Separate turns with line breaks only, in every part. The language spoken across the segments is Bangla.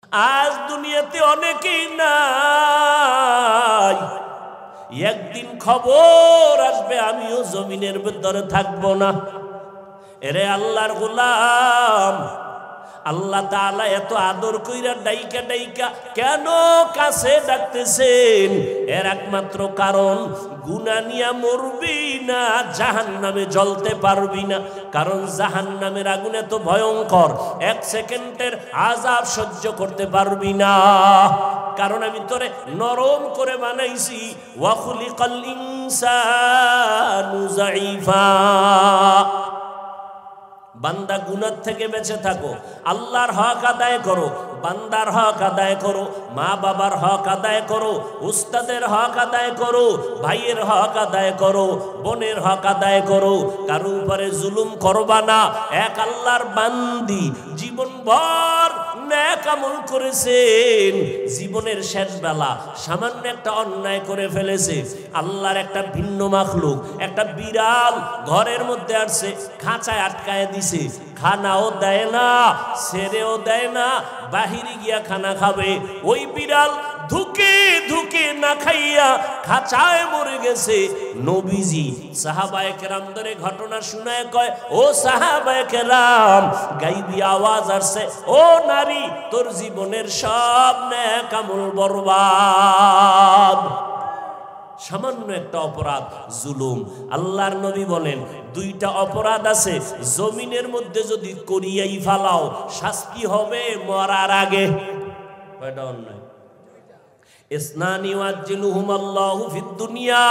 আজ দুনিয়াতে অনেকেই নাই, একদিন খবর আসবে আমিও জমিনের ভিতরে থাকবো না। এরে আল্লাহর গোলাম, আল্লাহ তাআলা এত আদর কইরা ডাইকা ডাইকা কেন কাছে ডাকতেছেন? এর একমাত্র কারণ, গুনাহ নিয়া মরবি না, জাহান্নামে জ্বলতে পারবি না। কারণ জাহান্নামের আগুন এত ভয়ঙ্কর, এক সেকেন্ডের আযাব সহ্য করতে পারবি না। কারণ আমি তোরে নরম করে বানাইছি, ওয়া খুলিকাল ইনসানু যায়ীফা। বান্দা গুনাহ থেকে বেঁচে থাকো, আল্লাহর হক আদায় করো, বান্দার হক আদায় করো, মা বাবার হক আদায় করো, উস্তাদের হক আদায় করো, ভাইয়ের হক আদায় করো, বোনের হক আদায় করো। কারো উপরে জুলুম করবা না। এক আল্লাহর বান্দি জীবনভর নেক আমল করেছেন, জীবনের শেষ বেলা সামান্য একটা অন্যায় করে ফেলেছে। আল্লাহর একটা ভিন্ন মাখলুক, একটা বিড়াল ঘরের মধ্যে আসছে, খাঁচায় আটকায় দিছে, খানাও দেয় না, ছেড়েও দেয় না, বাহিরে গিয়া খানা খাবে। ওই বিড়াল ধুকে ধুকে না খাইয়া খাঁচায় মরে গেছে। নবীজি সাহাবায়ে কেরাম ধরে ঘটনা শুনায় কয়, ও সাহাবায়ে কেরাম, গাইবি আওয়াজ আসছে, ও নারী, তোর জীবনের সব নেক আমল বরবাদ। সামান্য একটা অপরাধ, জুলুম। আল্লাহর নবী বলেন, দুইটা অপরাধ আছে, জমিনের মধ্যে যদি করিয়াই ফালাও শাস্তি হবে মরার আগে। কয়টা অন্যায়? ইসনানি ওয়াজিলুহুমাল্লাহু ফিদ দুনিয়া,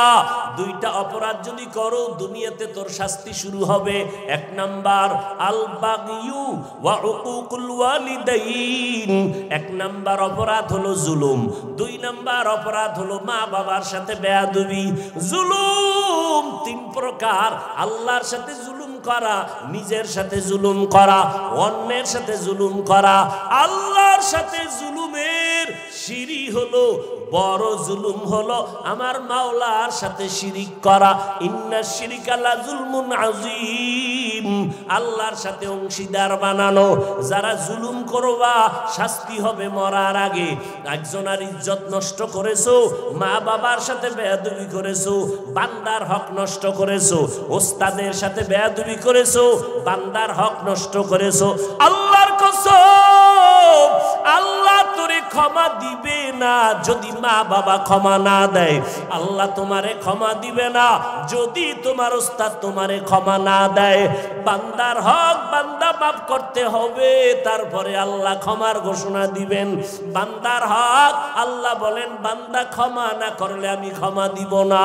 দুইটা অপরাধ যদি করো দুনিয়াতে তোর শাস্তি শুরু হবে। এক নাম্বার আল বাগিয়ু ওয়া উকুকুল ওয়ালিদাইন, এক নাম্বার অপরাধ হলো জুলুম। দুই নাম্বার অপরাধ হলো মা বাবার সাথে বেয়াদবি। জুলুম তিন প্রকার, আল্লাহর সাথে জুলুম করা, নিজের সাথে জুলুম করা, অন্যের সাথে জুলুম করা। আল্লাহর সাথে জুলুমের শিরি হলো বড় জুলুম, হলো আমার মাওলার সাথে শিরিক করা। ইন্নাশ শিরকা লা যুলমুন আযীম, আল্লাহর সাথে অংশীদার বানানো। যারা জুলুম করবা শাস্তি হবে মরার আগে। একজনের ইজ্জত নষ্ট করেছো, মা বাবার সাথে বেয়াদবি করেছো, বান্দার হক নষ্ট করেছো, ওস্তাদের সাথে বেয়াদবি করেছো, বান্দার হক নষ্ট করেছো। আল্লাহর কসম, আল্লাহ তোরে ক্ষমা দিবে না যদি মা বাবা ক্ষমা না দেয়। আল্লাহ তোমারে ক্ষমা দিবে না যদি তোমার ওস্তাদ তোমারে ক্ষমা না দেয়। বান্দার হক বান্দা মাফ করতে হবে, তারপরে আল্লাহ ক্ষমার ঘোষণা দিবেন। বান্দার হক আল্লাহ বলেন, বান্দা ক্ষমা না করলে আমি ক্ষমা দিব না।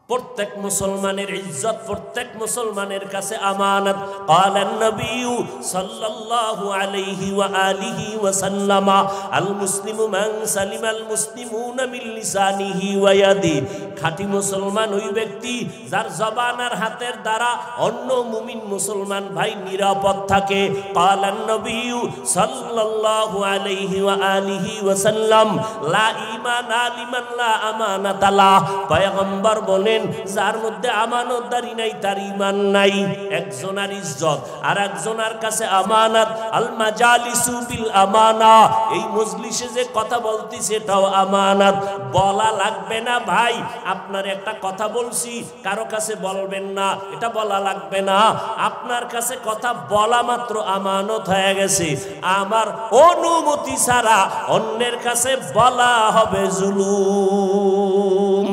প্রত্যেক মুসলমানের ইজ্জত প্রত্যেক মুসলমানের কাছে আমানত। ক্বালান নবী সাল্লাল্লাহু আলাইহি ওয়া আলিহি ওয়া সাল্লাম, আল মুসলিমু মান সালিমাল মুসলিমুনা মিন লিসানিহি ওয়া ইয়াদি। খাঁটি মুসলমান ওই ব্যক্তি যার জবান আর হাতের দ্বারা অন্য মুমিন মুসলমান ভাই নিরাপদ থাকে। ক্বালান নবী সাল্লাল্লাহু আলাইহি ওয়া আলিহি ওয়া সাল্লাম, লা ঈমানা লিমান লা আমানাতা লা। পয়গম্বর বলেন, যার মধ্যে আমানতদারি নাই তার ঈমান নাই। একজনের ইজ্জত আর একজনের কাছে আমানত। আল মাজালিসু বিল আমানা, এই মজলিসে যে কথা বলতিছে এটাও আমানত। বলা লাগবে না ভাই, আপনার একটা কথা বলছি কারো কাছে বলবেন না, এটা বলা লাগবে না। আপনার কাছে কথা বলা মাত্র আমানত হয়ে গেছে। আমার অনুমতি ছাড়া অন্যের কাছে বলা হবে জুলুম।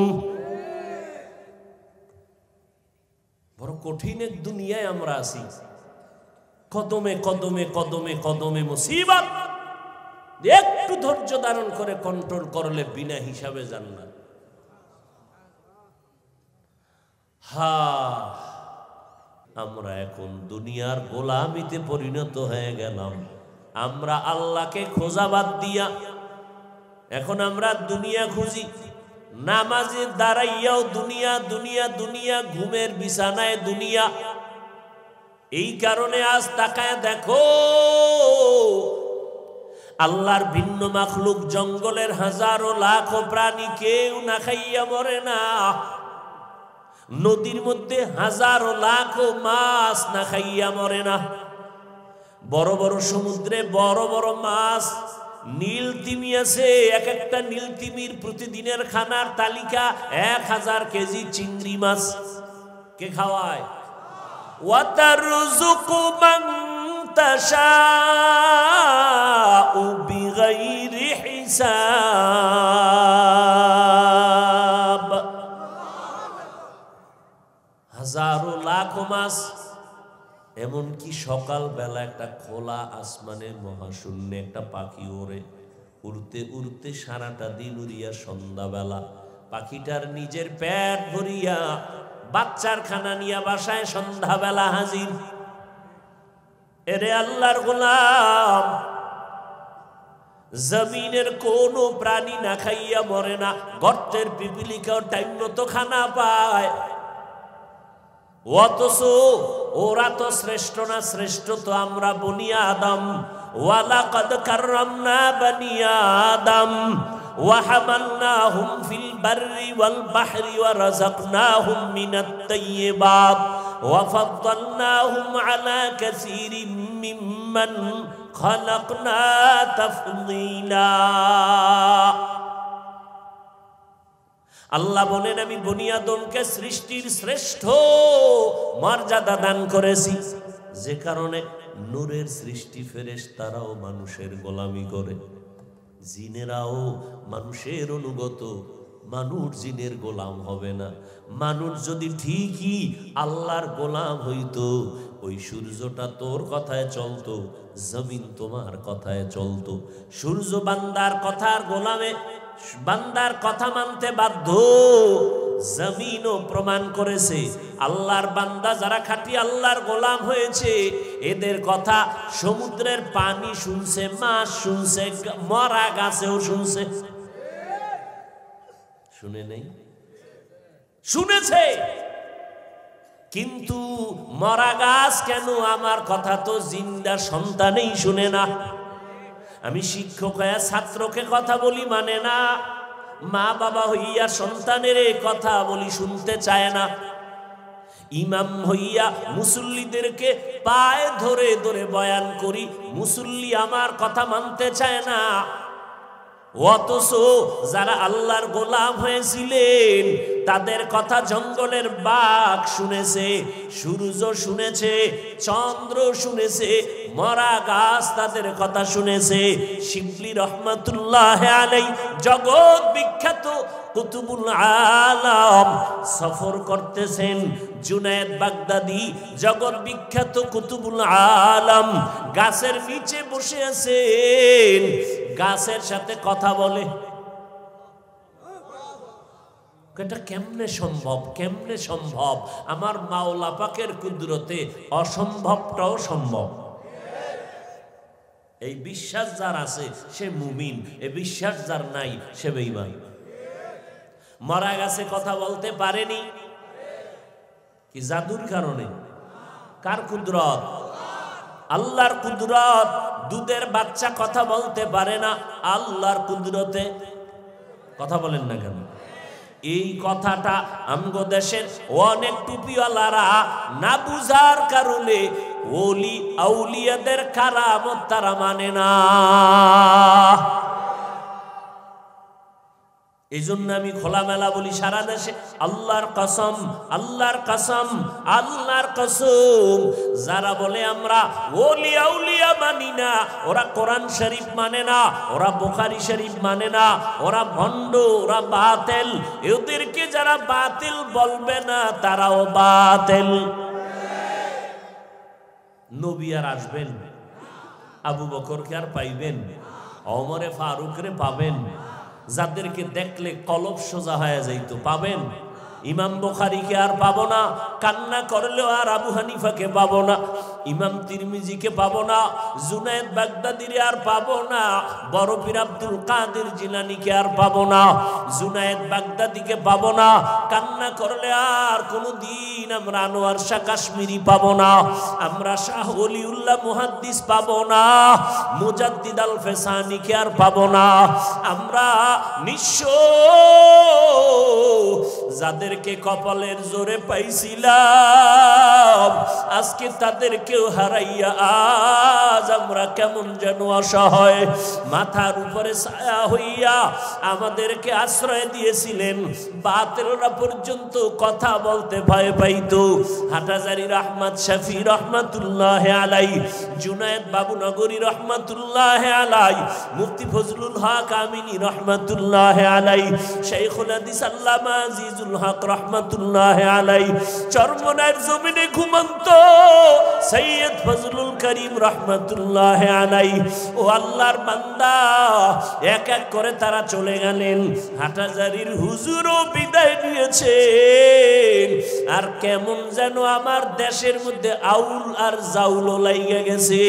বড় কঠিন এক দুনিয়ায় আমরা আছি। কদমে কদমে কদমে কদমে মুসিবত। একটু ধৈর্য ধারণ করে কন্ট্রোল করলে বিনা হিসাবে জান্নাত। আমরা এখন দুনিয়ার গোলামিতে পরিণত হয়ে গেলাম। আমরা আল্লাহকে খোঁজা বাদ দিয়া এখন আমরা দুনিয়া খুঁজি। নামাজে দাঁড়াইয়াও দুনিয়া দুনিয়া দুনিয়া, ঘুমের বিছানায় দুনিয়া। এই কারণে আজ তাকায় দেখো, আল্লাহর ভিন্ন মাখলুক জঙ্গলের হাজারো লাখো প্রাণী কেউ না খাইয়া মরে না। নদীর মধ্যে হাজারো লাখো মাছ না খাইয়া মরে না। বড় বড় সমুদ্রে বড় বড় মাছ, নীল তিমি আছে, এক একটা নীল তিমির প্রতিদিনের খানার তালিকা 1000 কেজি চিংড়ি মাছ। কে খাওয়ায়? ওয়াতারযুকু মান তাশাউ বিগাইরি হিসাব। হাজারো লাখো মাছ। এমনকি সকালবেলা একটা খোলা আসমানের মহাশূন্যে একটা পাখি ওড়ে, উড়তে উড়তে সারাটা দিন উড়িয়া সন্ধ্যাবেলা পাখিটার নিজের পেট ভরিয়া বাচ্চার খানা নিয়া বাসায় সন্ধ্যাবেলা হাজির। এরে আল্লাহর গোলাম, জমিনের কোন প্রাণী না খাইয়া মরে না, গর্তের পিপিলিকাও টাইম মতো খানা পায়, অথচ ওরা তো শ্রেষ্ঠ না, শ্রেষ্ঠ তো আমরা বনি আদম। ওয়ালাকাদ কাররামনা বনি আদম ওয়া হামালনাহুম ফিল বাররি ওয়াল বাহরি ওয়া রাযাকনাহুম মিনাত তাইয়্যিবাত ওয়া ফাদ্দালনাহুম আলা কাসীরিম মিম্মান খালাকনা তাফদীলা। আল্লাহ বলেন, আমি বনি আদমকে সৃষ্টির শ্রেষ্ঠ মর্যাদা দান করেছি, যে কারণে নূরের সৃষ্টি ফেরেশতারাও মানুষের গোলামি করে, জিনেরাও মানুষের অনুগত, মানুষ জিনের গোলাম হবে না। মানুষ যদি ঠিকই আল্লাহর গোলাম হইতো, ওই সূর্যটা তোর কথায় চলতো, জমিন তোমার কথায় চলতো। সূর্য বান্দার কথার গোলামে, বান্দার কথা মানতে বাধ্য। জমিনও প্রমাণ করেছে, আল্লাহর বান্দা যারা খাঁটি আল্লাহর গোলাম হয়েছে, এদের কথা সমুদ্রের পানি শুনছে, মাছ শুনছে, মরা গাছেও শুনছে। শুনে নেই? শুনেছে। কিন্তু মরা গাছ কেন আমার কথা তো জিন্দা সন্তানেই শুনে না। আমি শিক্ষক হইয়া ছাত্রকে কথা বলি মানে না, মা বাবা হইয়া সন্তানের কথা বলি শুনতে চায় না, ইমাম হইয়া মুসল্লিদেরকে পায়ে ধরে ধরে বয়ান করি, মুসল্লি আমার কথা মানতে চায় না। অথচ যারা আল্লাহর গোলাম হয়েছিলেন তাদের কথা জঙ্গলের বাঘ শুনেছে, সূর্য শুনেছে, চন্দ্র শুনেছে, মরা গাছ তাদের কথা শুনেছে। শিবলি রহমাতুল্লাহ আলাইহি জগৎ বিখ্যাত কুতুবুল আলম সফর করতেছেন, জুনায়েদ বাগদাদি জগৎ বিখ্যাত কুতুবুল আলম গাছের নিচে বসে আছেন, গাছের সাথে কথা বলে। এটা কেমনে সম্ভব? কেমনে সম্ভব? আমার মাওলা পাকের কুদরতে অসম্ভবটাও সম্ভব। এই বিশ্বাস যার আছে সে মুমিন, এই বিশ্বাস যার নাই সে বেঈমান। মরা গাছে কথা বলতে পারেনি কি জাদুর কারণে? কার কুদরত? আল্লাহর কুদরত। দুধের বাচ্চা কথা বলতে পারে না, আল্লাহর কুদরতে। কথা বলেন না কেন? এই কথাটা আমগো দেশের অনেক টুপিওয়ালারা না বুঝার কারণে ওলি আউলিয়াদের কারামত তারা মানে না। এই জন্য আমি খোলামেলা বলি সারা দেশে, আল্লাহর কসম, আল্লাহর কসম, আল্লাহর কসম, যারা বলে আমরা ওলি আউলিয়া মানি না, ওরা কোরআন শরীফ মানে না, ওরা বুখারী শরীফ মানে না, ওরা ভণ্ড, ওরা বাতিল। এদেরকে যারা বাতিল বলবে না তারাও বাতিল। নবী আর আসবেন? আবু বকরকে আর পাইবেন? ওমরে ফারুকরে পাবেন? যাদেরকে দেখলে কলব সোজা হয়ে যাইতো পাবেন? ইমাম বুখারীকে আর পাবো না, কান্না করলেও আর আবু হানিফাকে পাবো না, ইমাম তিরমিজিকে পাবো না, জুনায়েদ বাগদাদিরে আর পাবো না, বড় পীর আব্দুল কাদের জিলানীকে আর পাবো না, জুনায়েদ বাগদাদিকে পাবো না, কান্না করলে আর কোনোদিন আমরা আনোয়ার শাহ কাশ্মীরি পাবো না, আমরা শাহ ওলিউল্লাহ মুহাদ্দিস পাবো না, মুজাদ্দিদ আল ফেসানিকে আর পাবো না। আমরা নিঃস্ব যাদেরকে কপালের জোরে পাইছিলাম আজকে তাদেরকেও হারাইয়া আজ আমরা কেমন যেন অসহায়। মাথার উপরে ছায়া হইয়া আমাদেরকে আশ্রয় দিয়েছিলেন, বাতিলরা পর্যন্ত কথা বলতে ভয় পাইতো। হাটহাজারীর আহমদ শফি রহমাতুল্লাহ আলাই, জুনায়েদ বাবুনগরী রহমাতুল্লাহ আলাই, মুফতি ফজলুল হক আমিনী রহমাতুল্লাহ আলাই, শাইখুল হাদিস আল্লামা আজিজুল হক রহমাতুল্লাহ আলাই, চরমনার জমিনে ঘুমন্ত সৈয়দ ফজলুল করিম রহমাতুল্লাহ আলাই। ও আল্লাহর বান্দা, এক এক করে তারা চলে গেলেন। হাটহাজারীর হুজুরও বিদায় নিয়েছেন। আর কেমন যেন আমার দেশের মধ্যে আউল আর জাউলও লাইগা গেছে।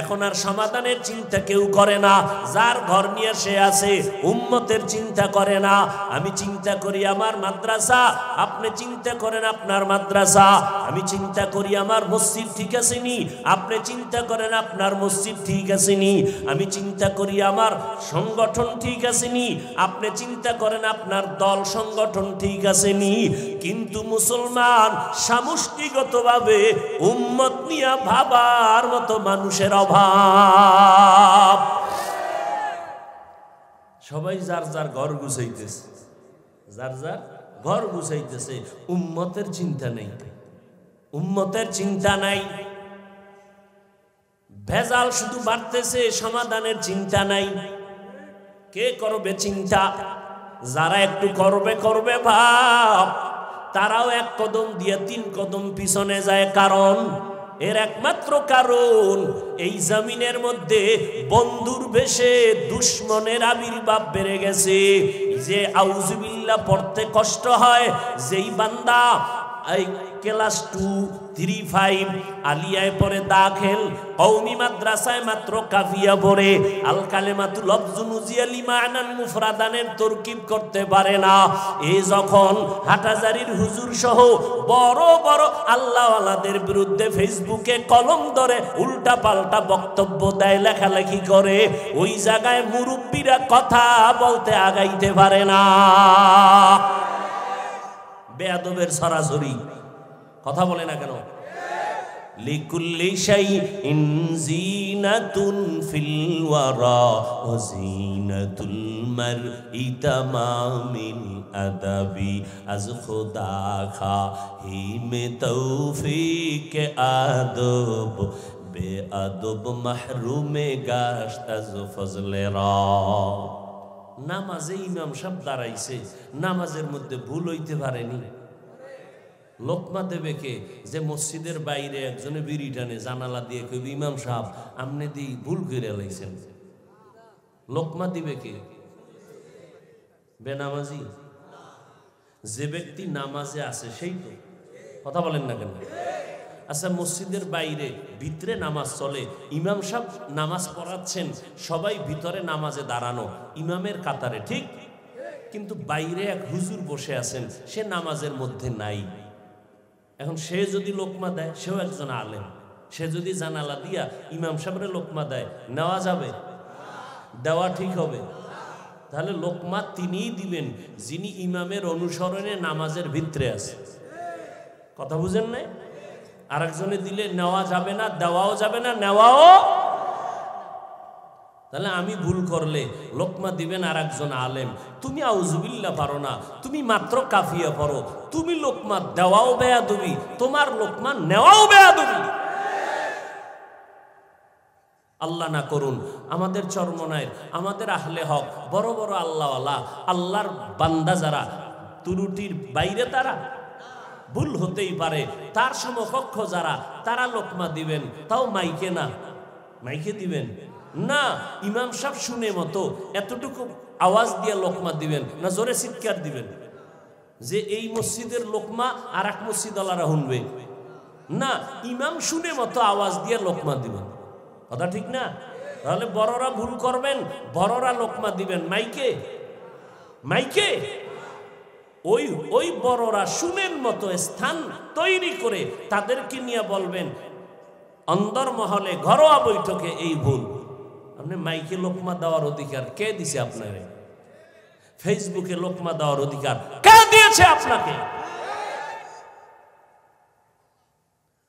এখন আর সমাধানের চিন্তা কেউ করে না, যার ঘর নিয়ে সে আছে, উম্মতের চিন্তা করে না। আমি চিন্তা করি আমার মাদ্রাসা, আপনি চিন্তা করেন আপনার মাদ্রাসা। আমি চিন্তা করি আমার মসজিদ ঠিক আছে নি, আপনি চিন্তা করেন আপনার মসজিদ ঠিক আছে নি। আমি চিন্তা করি আমার সংগঠন ঠিক আছে নি, আপনি চিন্তা করেন আপনার দল সংগঠন ঠিক আছে নি। কিন্তু মুসলমান সমষ্টিগতভাবে উম্মত নিয়ে ভাবার মতো মানুষের অভাব। সবাই যার যার ঘর গুছাইতেছে, যার যার ঘর গুছাইতেছে, উম্মতের চিন্তা নেই, উম্মতের চিন্তা নাই। ভেজাল শুধু বাড়তেছে, সমাধানের চিন্তা নাই। কে করবে চিন্তা? যারা একটু করবে করবে ভাব, তারাও এক কদম দিয়ে 3 কদম পিছনে যায়। কারণ এর একমাত্র কারণ এই জমিনের মধ্যে বন্ধুর বেশে দুশ্মনের আবির্ভাব বেড়ে গেছে। যে আউযুবিল্লাহ পড়তে কষ্ট হয়, যেই বান্দা এই ক্লাস 2, 3, 5 আলিয়ায় পড়ে দাখিল, কওমি মাদ্রাসায় মাত্র কাফিয়া পড়ে, আল কালেমাতুল লফজুন উজিয়া লিমানান মুফরাদানের তরকিব করতে পারে না। এই যখন হাটহাজারীর হুজুর সহ বড় বড় আল্লাহওয়ালাদের বিরুদ্ধে ফেসবুকে কলম ধরে উল্টা পাল্টা বক্তব্য দেয়, লেখালেখি করে, ওই জায়গায় মুরব্বীরা কথা বলতে আগাইতে পারে না। বেয়াদবের সরাসরি কথা বলে না কেন? লিকুল্লি শাইইন জিনাতুন ফিল ওয়ারা ওয়া জিনাতুল মারই তামামিল আদাবি আজ খুদা খাহিমে তৌফিক আদব বেআদব মাহরুমে গাশত আজ ফজলে রা। নামাজে ইমাম সাহেব দাঁড়াইছে, নামাজের মধ্যে ভুল হইতে পারেনি। লোকমা দেবে কে? যে মসজিদের বাইরে একজনে বিড়ি টানে, জানালা দিয়ে কইবে ইমাম সাহেব আপনি দি ভুল করে লাইছেন। লোকমা দিবে কে? বেনামাজি। যে ব্যক্তি নামাজে আছে সেই তো। কথা বলেন না কেন? আচ্ছা, মসজিদের বাইরে ভিতরে নামাজ চলে, ইমাম সাহেব নামাজ পড়াচ্ছেন, সবাই ভিতরে নামাজে দাঁড়ানো ইমামের কাতারে, ঠিক? কিন্তু বাইরে এক হুজুর বসে আছেন, সে নামাজের মধ্যে নাই। এখন সে যদি লোকমা দেয়, সেও একজন আলেম, সে যদি জানালা দিয়া ইমাম সাহেবের লোকমা দেয়, নেওয়া যাবে? দেওয়া ঠিক হবে? তাহলে লোকমা তিনিই দিবেন যিনি ইমামের অনুসরণে নামাজের ভিতরে আছে। কথা বুঝেন নাই? আরেকজনে দিলে নেওয়া যাবে না, দেওয়াও যাবে না, নেওয়াও। তাহলে আমি ভুল করলে লোকমা দিবেন আর একজন আলেম। তুমি আউযুবিল্লাহ পারো না, তুমি মাত্র কাফিয়া পড়ো, তুমি লোকমা দেওয়াও বেয়াদবি, তোমার লোকমা নেওয়াও বেয়াদবি। আল্লাহ না করুন আমাদের চরমনায়, আমাদের আহলে হক, বড় বড় আল্লাহওয়ালা, আল্লাহর বান্দা যারা ত্রুটির বাইরে, তারা ভুল হতেই পারে, তার সমকক্ষ যারা, তারা লোকমা দিবেন, তাও মাইকে না। মাইকে দিবেন না, ইমাম সাহেব শুনে মতো এতটুকু আওয়াজ দিয়ে লোকমা দিবেন না, জোরে চিৎকার দিবেন যে এই মসজিদের লোকমা আর এক মসজিদ আলারা শুনবে না, ইমাম শুনে মতো আওয়াজ দিয়ে লোকমা দিবেন। কথা ঠিক না? তাহলে বড়রা ভুল করবেন, বড়রা লোকমা দিবেন মাইকে, মাইকে। ওই ওই বড়রা শুনেন মতো স্থান তৈরি করে তাদেরকে নিয়ে বলবেন অন্দরমহলে ঘরোয়া বৈঠকে এই ভুল। আপনি মাইকে লোকমা দেওয়ার অধিকার কে দিছে আপনারে? ফেসবুকে লোকমা দেওয়ার অধিকার কে দিয়েছে আপনাকে?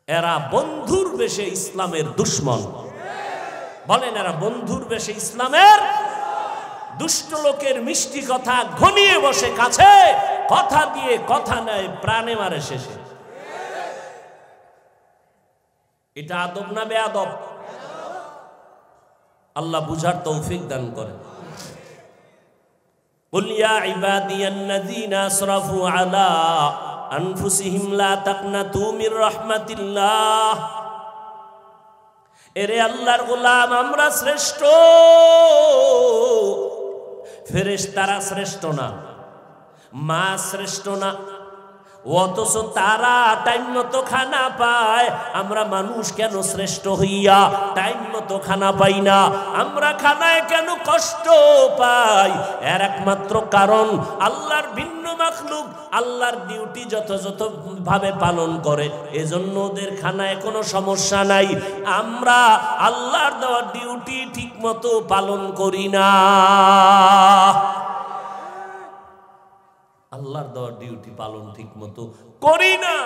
এরা বন্ধুর বেশে ইসলামের দুশ্মন। বলেন, এরা বন্ধুর বেশে ইসলামের দুষ্ট লোকের মিষ্টি কথা ঘনিয়ে বসে কাছে, কথা দিয়ে কথা নেয়, প্রাণে মারে শেষে। এটা আদব না বেয়াদব? আল্লাহ বুঝার তৌফিক দান করে। কুল ইয়া ইবাদিয়াল্লাযীনা আসরাফু আলা আনফুসিহিম লা তাকনাতু মির রাহমাতিল্লাহ। এরে আল্লাহর গোলাম, আমরা শ্রেষ্ঠ, ফেরেশতারা শ্রেষ্ঠ না, মা শ্রেষ্ঠ না, অথচ তারা টাইম মতো খানা পায়। আমরা মানুষ কেন শ্রেষ্ঠ হইয়া টাইম মতো খানা পাই না? আমরা খানায় কেন কষ্ট পাই? এর একমাত্র কারণ আল্লাহর ভিন্ন মাখলুক আল্লাহর ডিউটি যথাযথ ভাবে পালন করে, এজন্য ওদের খানায় কোনো সমস্যা নাই। আমরা আল্লাহর দেওয়া ডিউটি ঠিক মতো পালন করি না। আল্লাহর দেওয়া ডিউটি পালন ঠিক মতো করি না,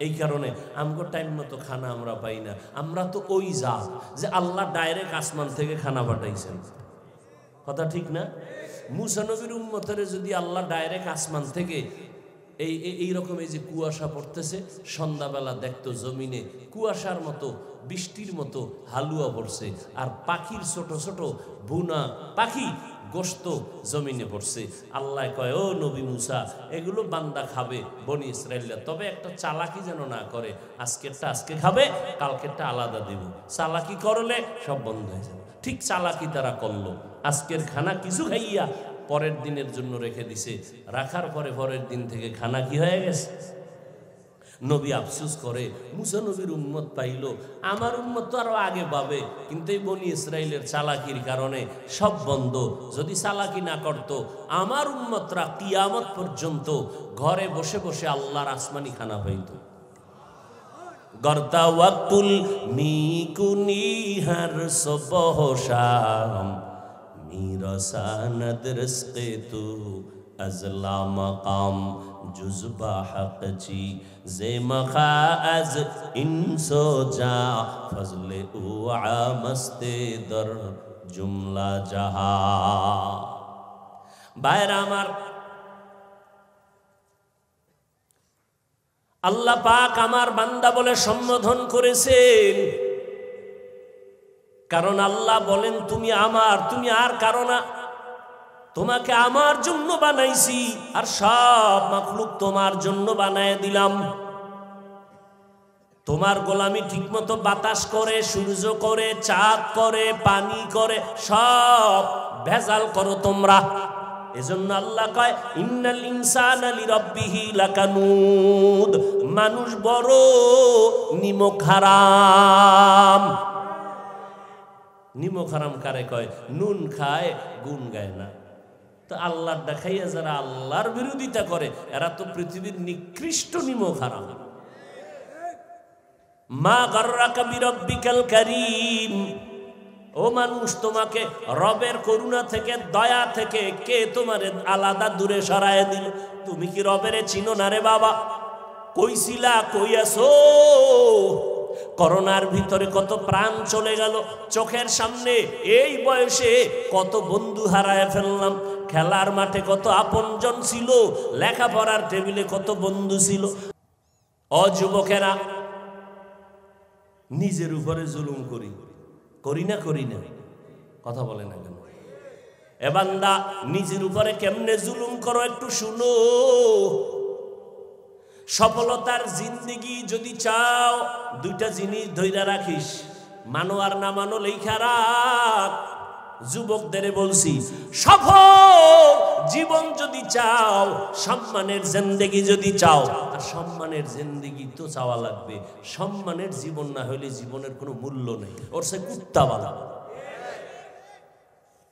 এই কারণে আমগো টাইম মতো খানা আমরা পাই না। আমরা তো ওই জাত যে আল্লাহ ডাইরেক্ট আসমান থেকে খানা পাঠাইছেন, কথা ঠিক না? মুসা নবীর উম্মতের যদি আল্লাহ ডাইরেক্ট আসমান থেকে এইরকম এই যে কুয়াশা পড়তেছে, সন্ধ্যাবেলা দেখতো জমিনে কুয়াশার মতো বৃষ্টির মতো হালুয়া পড়ছে, আর পাখির ছোট ছোট বুনা পাখি গোশত জমিনে পড়ছে। আল্লাহ কয়, ও নবী মুসা, এগুলো বান্দা খাবে বনি ইসরাইলরা, তবে একটা চালাকি যেন না করে। আজকেরটা আজকে খাবে, কালকেরটা আলাদা দিব। চালাকি করলে সব বন্ধ হয়ে যাবে। ঠিক চালাকি তারা করলো। আজকের খানা কিছু খাইয়া পরের দিনের জন্য রেখে দিছে, রাখার পরে পরের দিন থেকে খানা কি হয়ে গেছে? নবী আফসোস করে, মুসা নবীর উম্মত পাইল, আমার উম্মত তো আরো আগে পাবে, কিন্তু এই বনি ইসরাইলের চালাকির কারণে সব বন্ধ। যদি চালাকি না করত, আমার উম্মতরা কিয়ামত পর্যন্ত ঘরে বসে বসে আল্লাহর আসমানি খানা পাইত। গর্দা ওয়াকুল মিকুনি হর সুবহ শাম মিরসানদ রিজকে তু ازلا مقام جزبا حق چی زی مخا از انسو جا فضل او عامست در جملہ جہا باہر আমার আল্লাহ পাক আমার বান্দা বলে সম্বোধন করেছেন, কারণ আল্লাহ বলেন তুমি আমার, তুমি আর কারো না, তোমাকে আমার জন্য বানাইছি, আর সব মাখলুক তোমার জন্য বানায় দিলাম। তোমার গোলামি ঠিকমতো বাতাস করে, সূর্য করে, চাঁদ করে, পানি করে, সব ভেজাল করো তোমরা। এজন্য আল্লাহ কয়, ইন্নাল ইনসানা লিরাব্বিহি লাকানুদ, মানুষ বড় নিমক হারাম। নিমক হারাম কারে কয়? নুন খায় গুণ গায় না। তো আল্লাহর দেখাইয়া যারা আল্লাহর বিরোধিতা করে, এরা তো পৃথিবীর নিকৃষ্ট নিমক হারাম। মা গাররাকা বিরাব্বিকাল কারীম, ও মানুষ, তোমাকে রবের করুণা থেকে, দয়া থেকে কে তোমারে আলাদা দূরে সরায় দিল? তুমি কি রবেরে চিনো না রে বাবা? কইছিলা, কই আছো? করোনার ভিতরে কত প্রাণ চলে গেল চোখের সামনে, এই বয়সে কত বন্ধু হারায় ফেললাম। খেলার মাঠে কত আপনজন ছিল, লেখাপড়ার টেবিলে কত বন্ধু ছিল। অযুবকেরা, নিজের উপরে জুলুম করি না? করি না? কথা বলে না কেন? এ বান্দা, নিজের উপরে কেমনে জুলুম করো একটু শুনো। সফলতার জিন্দেগি যদি চাও, দুইটা জিনিস ধইরা রাখিস, মানো আর না মানো লেখা রাখ। যুবকদের বলছি, সফল জীবন যদি চাও, সম্মানের জিন্দেগি যদি চাও, আর সম্মানের জিন্দেগি তো চাওয়া লাগবে। সম্মানের জীবন না হলে জীবনের কোনো মূল্য নেই, ওর সে কুত্তাওয়ালা।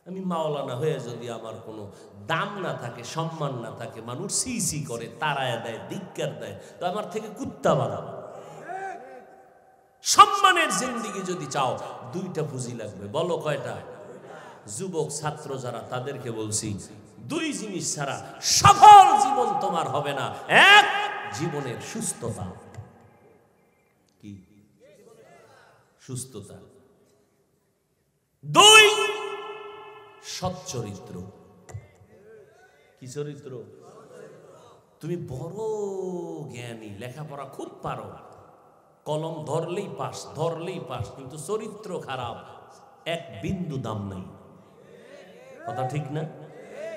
আমি মাওলানা হয়ে যদি আমার কোনো দাম না থাকে, সম্মান না থাকে, মানুষ সি সি করে, তাড়ায় দেয়, ধিক্কার দেয়, তো আমার থেকে কুত্তাওয়ালা। সম্মানের জিন্দেগি যদি চাও, দুইটা পুঁজি লাগবে। বলো কয়টা? যুবক ছাত্র যারা, তাদেরকে বলছি, দুই জিনিস ছাড়া সফল জীবন তোমার হবে না। এক, জীবনের সুস্থতা। কি সুস্থতা? দুই, সচ্চরিত্র। কি চরিত্র? তুমি বড় জ্ঞানী, লেখাপড়া খুব পারো, কলম ধরলেই পাস, ধরলেই পাস, কিন্তু চরিত্র খারাপ, এক বিন্দু দাম নাই। কথা ঠিক না?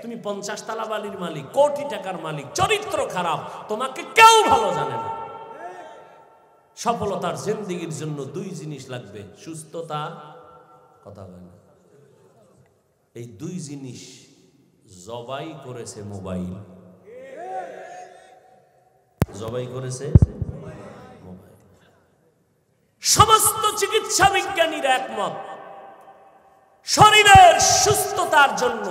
তুমি 50 তালা বাড়ির মালিক, কোটি টাকার মালিক, চরিত্র খারাপ, তোমাকে কেউ ভালো জানে না। সফলতার জিন্দেগির জন্য দুই জিনিস লাগবে, সুস্থতা, কথা হয় না, এই দুই জিনিস জবাই করেছে মোবাইল। জবাই করেছে মোবাইল। সমস্ত চিকিৎসা বিজ্ঞানীরা একমত, শরীরের সুস্থতার জন্য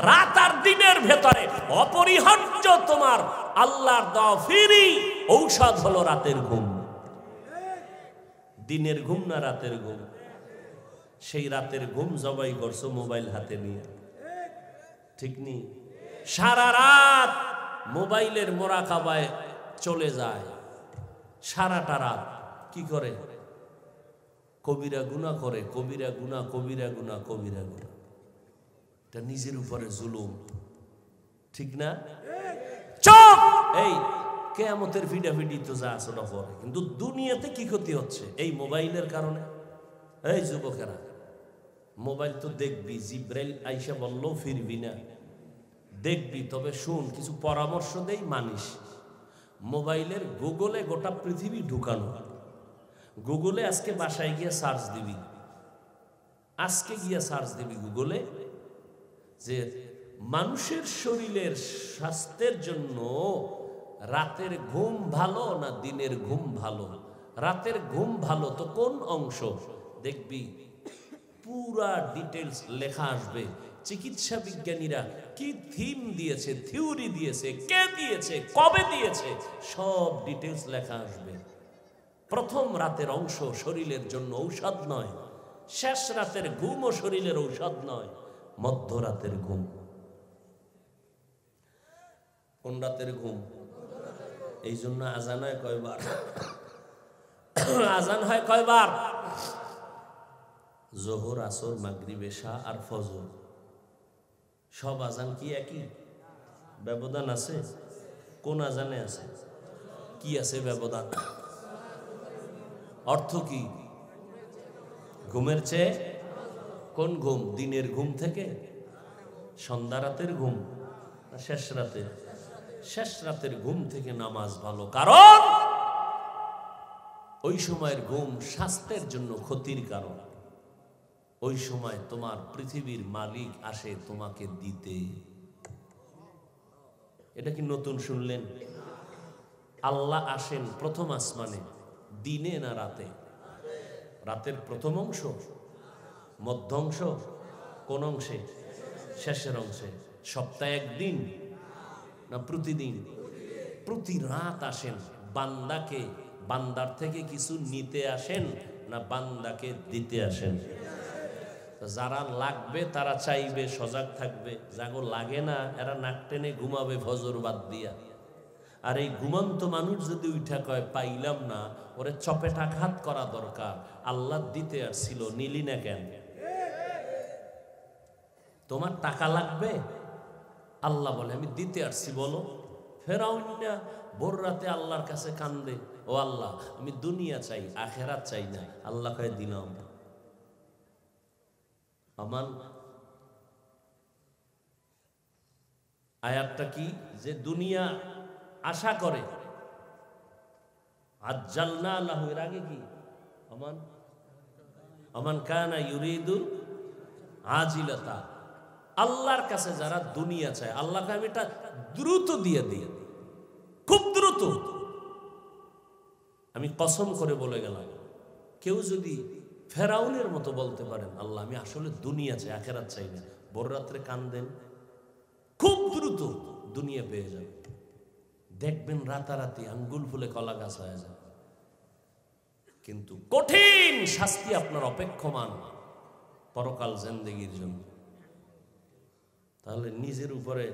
রাত আর দিনের ভেতরে অপরিহার্য তোমার আল্লাহর দেওয়া ফ্রি ঔষধ হলো রাতের ঘুম। দিনের ঘুম না রাতের ঘুম? সেই রাতের ঘুম জবাই করছো মোবাইল হাতে নিয়ে, ঠিক নি? সারা রাত মোবাইলের মোরাকাবায় চলে যায়, সারাটা রাত কি করে? কবিরা গুনাহ করে, কবিরা গুনাহ, কবিরা গুনাহ, কবিরা গুনাহ। এটা নিজের উপরে জুলুম, ঠিক না? চুপ! এই কিয়ামতের ফিডাফিডি তো যা আছে ওটা পরে, কিন্তু দুনিয়াতে কি ক্ষতি হচ্ছে এই মোবাইলের কারণে? এই যুবকেরা, মোবাইল তো দেখবি, জিব্রাইল আইসা বললেও ফিরবি না, দেখবি, তবে শুন, কিছু পরামর্শ দেই, মানিস। মোবাইলের গুগলে গোটা পৃথিবী ঢুকানো। গুগলে আজকে বাসায় গিয়ে সার্চ দিবি, আজকে গিয়ে সার্চ দিবি গুগলে যে মানুষের শরীরের স্বাস্থ্যের জন্য রাতের ঘুম ভালো না দিনের ঘুম ভালো? রাতের ঘুম ভালো তো কোন অংশ? দেখবি পুরা ডিটেলস লেখা আসবে। চিকিৎসা বিজ্ঞানীরা কি থিম দিয়েছে, থিওরি দিয়েছে, কে দিয়েছে, কবে দিয়েছে, সব ডিটেলস লেখা আসবে। প্রথম রাতের অংশ শরীরের জন্য ঔষধ নয়, শেষ রাতের ঘুমও শরীরের ঔষধ নয়, মধ্যরাতের ঘুম। কোন রাতের ঘুম? এই জন্য আজান হয় কয়বার? আজান হয় কয়বার? জোহর, আসর, মাগরিব, এশা আর ফজর। সব আজান কি একই? ব্যবধান আছে? কোন আজানে আছে? কি আছে ব্যবধান? অর্থ কি? ঘুমের চেয়ে কোন ঘুম? দিনের ঘুম থেকে সন্ধ্যা রাতের ঘুম না শেষ রাতের? শেষ রাতের ঘুম থেকে নামাজ ভালো, কারণ ওই সময়ের ঘুম স্বাস্থ্যের জন্য ক্ষতির কারণ। ওই সময় তোমার পৃথিবীর মালিক আসে তোমাকে দিতে। এটা কি নতুন শুনলেন? আল্লাহ আসেন প্রথম আসমানে, দিনে না রাতে? রাতের প্রথম অংশ, মধ্য অংশ, কোন অংশে? শেষের অংশে। সপ্তাহে একদিন না প্রতিদিন? প্রতি রাত আসেন। বান্দাকে, বান্দার থেকে কিছু নিতে আসেন না বান্দাকে দিতে আসেন? যারা লাগবে তারা চাইবে, সজাগ থাকবে, যাগো লাগে না এরা নাক টেনে ঘুমাবে ফজর বাদ দিয়া। আর এই ঘুমন্ত মানুষ যদি উঠা কয় পাইলাম না, ওরে চপেটাঘাত করা দরকার। আল্লাহ দিতে আসছিল, নিলি না কেন? তোমার টাকা লাগবে, আল্লাহ বলে আমি দিতে আসছি, বলো। ফেরাউন না ভোর রাতে আল্লাহর কাছে কান্দে, ও আল্লাহ আমি দুনিয়া চাই, আখেরাত চাই না। আল্লাহ কয় দিলাম। আমান আয়াতটা কি? যে দুনিয়া আশা করে, আজ্জালনা লাহু, এর আগে কি? আমান আমান কানা ইউরিদু আজিলাতা। আল্লাহর কাছে যারা দুনিয়া চায়, আল্লাহকে আমি এটা দ্রুত দিয়ে দিই, খুব দ্রুত। আমি কসম করে বলে গেলাম, কেউ যদি ফেরাউনের মতো বলতে পারেন আল্লাহ আমি আসলে দুনিয়া চাই, আখেরাত চাই না, ভোর রাত্রে কান্দেন, খুব দ্রুত দুনিয়া পেয়ে যাবে। দেখবেন রাতারাতি আঙ্গুল ফুলে কলা গাছ হয়ে যাবে। কিন্তু কঠিন শাস্তি আপনার অপেক্ষমান। পরকাল জিন্দেগির জন্য। তাহলে নিজের উপরে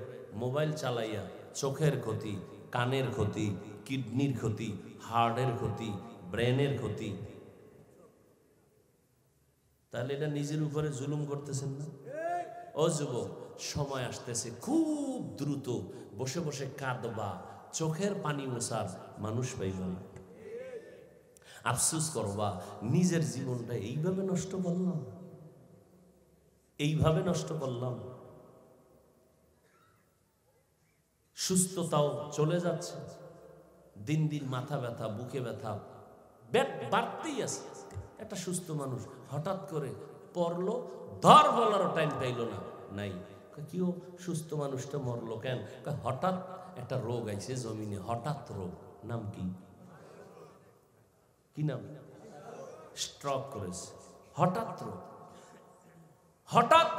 মোবাইল চালাইয়া চোখের ক্ষতি, কানের ক্ষতি, কিডনির ক্ষতি, হার্টের ক্ষতি, ব্রেনের ক্ষতি, তাহলে এটা নিজের উপরে জুলুম করতেছেন না? ও যুবক, সময় আসতেছে খুব দ্রুত, বসে বসে কাঁদবা, চোখের পানি মোছার মানুষ পাইবা না, আফসোস করবা নিজের জীবনটা এইভাবে নষ্ট করলাম, এইভাবে নষ্ট করলাম। সুস্থতাও চলে যাচ্ছে, দিন দিন মাথা ব্যথা, বুকে ব্যথা বাড়তেই আছে। একটা সুস্থ মানুষ হঠাৎ করে পড়লো, ধর বলারও টাইম পাইল না, নাই। কেউ সুস্থ মানুষটা মরলো কেন? হঠাৎ একটা রোগ আইছে জমিনে, হঠাৎ রোগ। নাম কি? কি নাম? স্ট্রোক করেছে, হঠাৎ রোগ, হঠাৎ।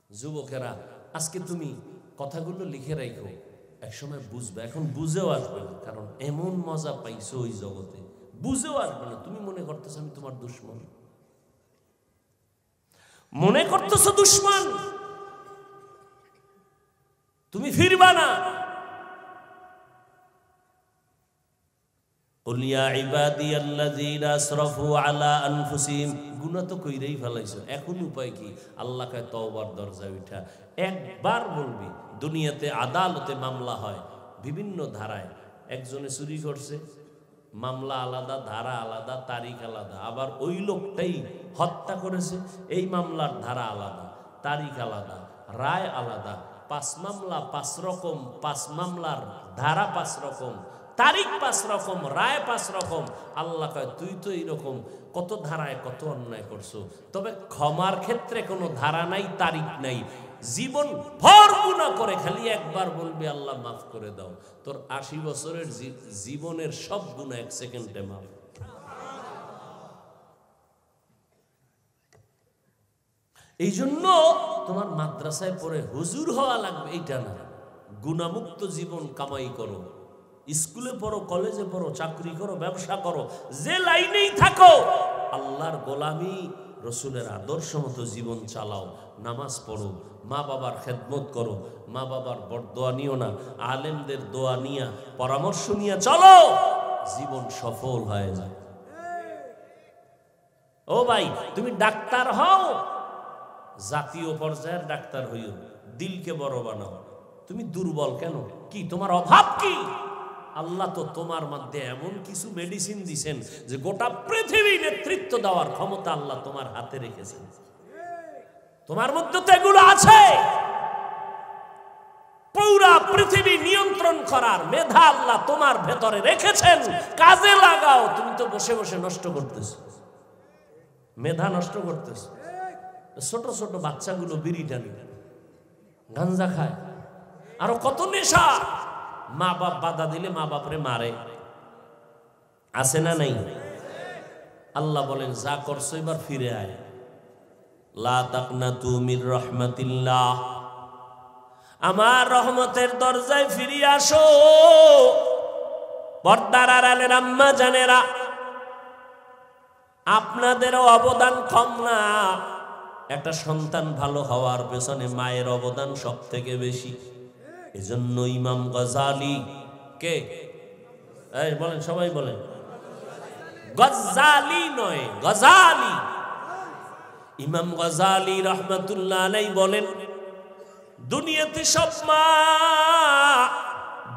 যুবকেরা, আজকে তুমি কথাগুলো লিখে রাখো, একসময় বুঝবে। এখন বুঝেও আসবে না, কারণ এমন মজা পাইছো ওই জগতে, বুঝেও আসবে না। তুমি মনে করতেছো আমি তোমার দুশ্মন, মনে করতেছো দুশ্মন, তুমি ফিরবা না। উলিয়া ইবাদিয়াল্লাযীনা আসরাফু আলা আনফুসিহিম, গুনাহ তো কইরেই ফেলাইছো, এখন উপায় কি? আল্লাহ কয় তওবার দরজা উঠা একবার বলবি। দুনিয়াতে আদালতে মামলা হয় বিভিন্ন ধারায়, একজনে চুরি করছে, মামলা আলাদা, ধারা আলাদা, তারিখ আলাদা। আবার ওই লোকটাই হত্যা করেছে, এই মামলার ধারা আলাদা, তারিখ আলাদা, রায় আলাদা। 5 মামলা 5 রকম, 5 মামলার ধারা 5 রকম, তারিখ 5 রকম, রায় 5 রকম। আল্লাহ কয় তুই তো এইরকম কত ধারায় কত অন্যায় করছো, তবে ক্ষমার ক্ষেত্রে কোনো ধারা নাই, তারিখ নাই। জীবন ভর গুনাহ করে খালি একবার বলবি আল্লাহ মাফ করে দাও, তোর 80 বছরের জীবনের সব গুনাহ 1 সেকেন্ডে মাফ। এই জন্য তোমার মাদ্রাসায় পড়ে হুজুর হওয়া লাগবে এইটা না, গুনাহমুক্ত জীবন কামাই করো, স্কুলে পড়ো, কলেজে পড়ো, চাকরি করো, ব্যবসা করো, যে লাইনেই থাকো, আল্লাহর গোলামি, রসুলের আদর্শ মতো জীবন চালাও, নামাজ পড়ো, মা বাবার খেদমত করো, মা বাবার বরদোয়া নিও না, আলেমদের দোয়া নিয়া, পরামর্শ নিয়ে চলো, জীবন সফল হয়ে যায়। ও ভাই, তুমি ডাক্তার হও, জাতীয় পর্যায়ের ডাক্তার হইও, দিলকে বড় বানাও। তুমি দুর্বল কেন? কি তোমার অভাব কি? আল্লাহ তো তোমার মধ্যে এমন কিছু মেডিসিন দিছেন যে গোটা পৃথিবী নেতৃত্ব দেওয়ার ক্ষমতা আল্লাহ তোমার হাতে রেখেছেন। তোমার মধ্যে তো এগুলো আছে, পুরা পৃথিবী নিয়ন্ত্রণ করার মেধা আল্লাহ তোমার ভেতরে রেখেছেন, কাজে লাগাও। তুমি তো বসে বসে নষ্ট করতেছো, মেধা নষ্ট করতেছো। ছোট ছোট বাচ্চাগুলো বিড়ি টানে, গাঞ্জা খায়, আরো কত নেশা। মা বাপ বাধা দিলে মা বাপরে মারে, আছে না নাই? আল্লাহ বলেন যা করছো এবার ফিরে আয়, লা তাকনাতু মির রাহমাতিল্লাহ, আমার রহমতের দরজায় ফিরে আসো। পর্দার আড়ালের আম্মা জানেরা, আপনাদেরও অবদান কম না। একটা সন্তান ভালো হওয়ার পেছনে মায়ের অবদান সব থেকে বেশি। এজন্য ইমাম গজালি, কে বলেন, সবাই বলেন, গজালি নয় গজালি, ইমাম গজালি রহমাতুল্লাহ আলাইহি বলেন, দুনিয়াতে সব মা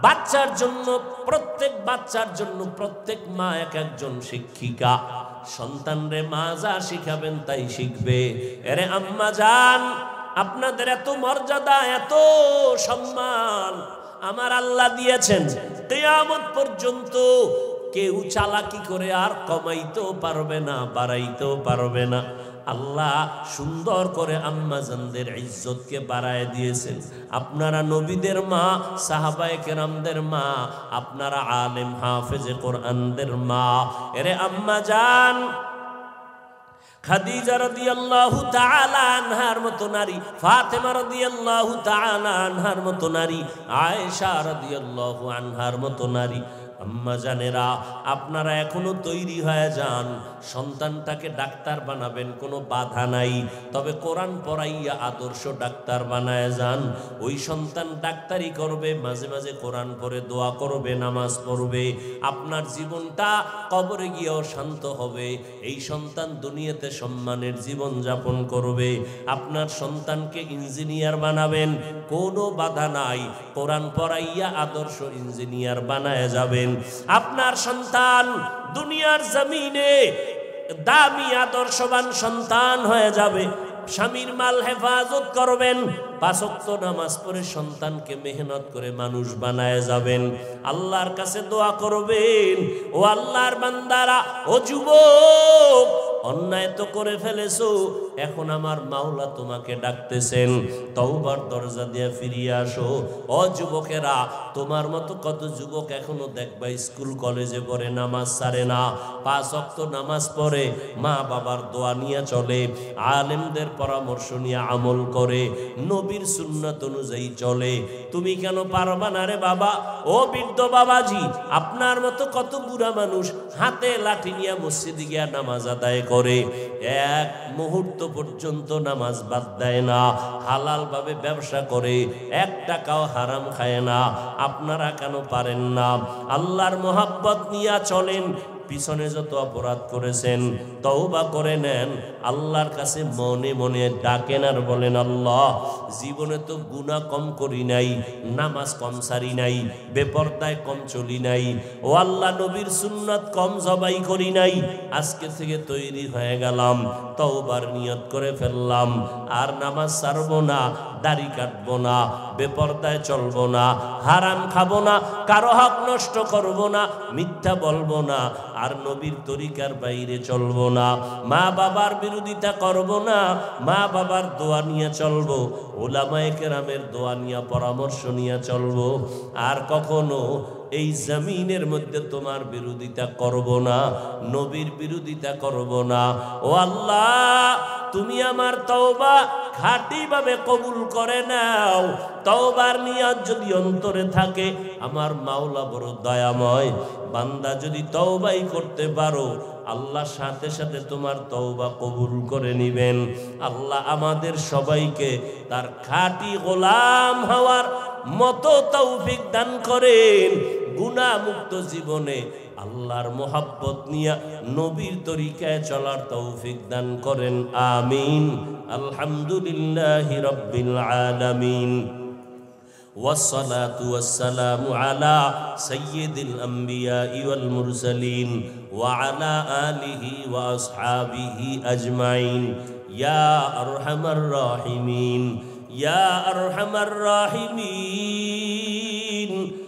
বাচ্চার জন্য, প্রত্যেক বাচ্চার জন্য প্রত্যেক মা এক একজন শিক্ষিকা। সন্তানরে মা যা শিখাবেন তাই শিখবে। এরে আম্মা জান, আপনাদের এত মর্যাদা, এত সম্মান আমার আল্লাহ দিয়েছেন, কিয়ামত পর্যন্ত কেউ চালাকি করে আর কমাইতেও পারবে না, বাড়াইতেও পারবে না। আল্লাহ সুন্দর করে আম্মাজানদের ইজ্জতকে বাড়ায় দিয়েছেন। আপনারা নবীদের মা, সাহাবায়ে কেরামদের মা, আপনারা আলেম হাফেজে কোরআনদের মা। এরে আম্মাজান, খাদিজা রাদিয়াল্লাহু তাআলা আনহার মতো নারী, ফাতেমা রাদিয়াল্লাহু তাআলা আনহার মতো নারী, আয়েশা রাদিয়াল্লাহু আনহার মতো নারী, আম্মা জানেরা, আপনারা এখনো তৈরি হয়ে যান, সন্তানটাকে ডাক্তার বানাবেন, কোনো বাধা নাই, তবে কোরআন পড়াইয়া আদর্শ ডাক্তার বানায় যান। ওই সন্তান ডাক্তারি করবে, মাঝে মাঝে কোরআন পড়ে দোয়া করবে, নামাজ পড়বে, আপনার জীবনটা কবরে গিয়েও শান্ত হবে। এই সন্তান দুনিয়াতে সম্মানের জীবন যাপন করবে। আপনার সন্তানকে ইঞ্জিনিয়ার বানাবেন, কোনো বাধা নাই, কোরআন পড়াইয়া আদর্শ ইঞ্জিনিয়ার বানায় যাবেন। আপনার সন্তান দুনিয়ার জমিনে দামি আদর্শবান সন্তান হয়ে যাবে। স্বামীর মাল হেফাজত করবেন, 5 ওয়াক্ত নামাজ পড়ে সন্তানকে মেহনত করে মানুষ বানায় যাবেন। আল্লাহর কাছে দোয়া করবেন, ও আল্লাহর বান্দারা, ও যুবক, অন্যায় তো করে ফেলেছো, এখন আমার মাওলা তোমাকে ডাকতেছেন, তওবার দরজা দিয়ে ফিরিয়ে আসো। ও যুবকেরা, তোমার মতো কত যুবক এখনো দেখবা স্কুল কলেজে পড়ে, নামাজ ছাড়ে না, 5 ওয়াক্ত নামাজ পড়ে, মা বাবার দোয়া নিয়ে চলে, আলেমদের পরামর্শ নিয়ে আমল করে, নবীর সুন্নাত অনুযায়ী চলে। তুমি কেন পারবা না রে বাবা? ও বৃদ্ধ বাবাজি, আপনার মতো কত বুড়া মানুষ হাতে লাঠি নিয়ে মসজিদে গিয়া নামাজ আদায় করে, এক মুহূর্ত পর্যন্ত নামাজ বাদ দেয় না, হালাল ভাবে ব্যবসা করে, 1 টাকাও হারাম খায় না। আপনারা কেন পারেন না? আল্লাহর মোহাব্বত নিয়ে চলেন। পিছনে যত অপরাধ করেছেন তওবা করে নেন, আল্লাহর কাছে মনে মনে ডাকেন আর বলেন, আল্লাহ, জীবনে তো গুনাহ কম করি নাই, নামাজ কম সারি নাই, বেপরদায় কম চলি নাই, ও আল্লাহ, নবীর সুন্নাত কম জবাই করি নাই, আজকে থেকে তৈরি হয়ে গেলাম, তওবার নিয়ত করে ফেললাম, আর নামাজ ছাড়বো না, দাড়ি কাটবো না, বেপরদায় চলবো না, হারাম খাবো না, কারো হক নষ্ট করবো না, মিথ্যা বলবো না, আর নবীর তরিকার বাইরে চলবো না, মা বাবার বিরোধিতা করবো না, মা বাবার দোয়া নিয়ে চলবো, উলামায়ে কেরামের দোয়া নিয়ে পরামর্শ নিয়ে চলবো, আর কখনো এই জমিনের মধ্যে তোমার বিরোধিতা করব না, নবীর বিরোধিতা করব না। ও আল্লাহ, তুমি আমার তওবা খাঁটিভাবে কবুল করে নাও। তওবার নিয়ত যদি অন্তরে থাকে, আমার মাওলা বড় দয়াময়, বান্দা যদি তওবাই করতে পারো, আল্লাহ সাথে সাথে তোমার তওবা কবুল করে নিবেন। আল্লাহ আমাদের সবাইকে তার খাঁটি গোলাম হওয়ার মতো তৌফিক দান করেন। গুনাহ মুক্ত জীবনে আল্লাহর মোহাব্বত নিয়ে নবীর তরিকায় চলার তৌফিক দান করেন। আমিন। আলহামদুলিল্লাহি রাব্বিল আলামিন। والصلاة والسلام على سيد الأنبياء والمرسلين وعلى آله وأصحابه أجمعين يا أرحم الراحمين يا أرحم الراحمين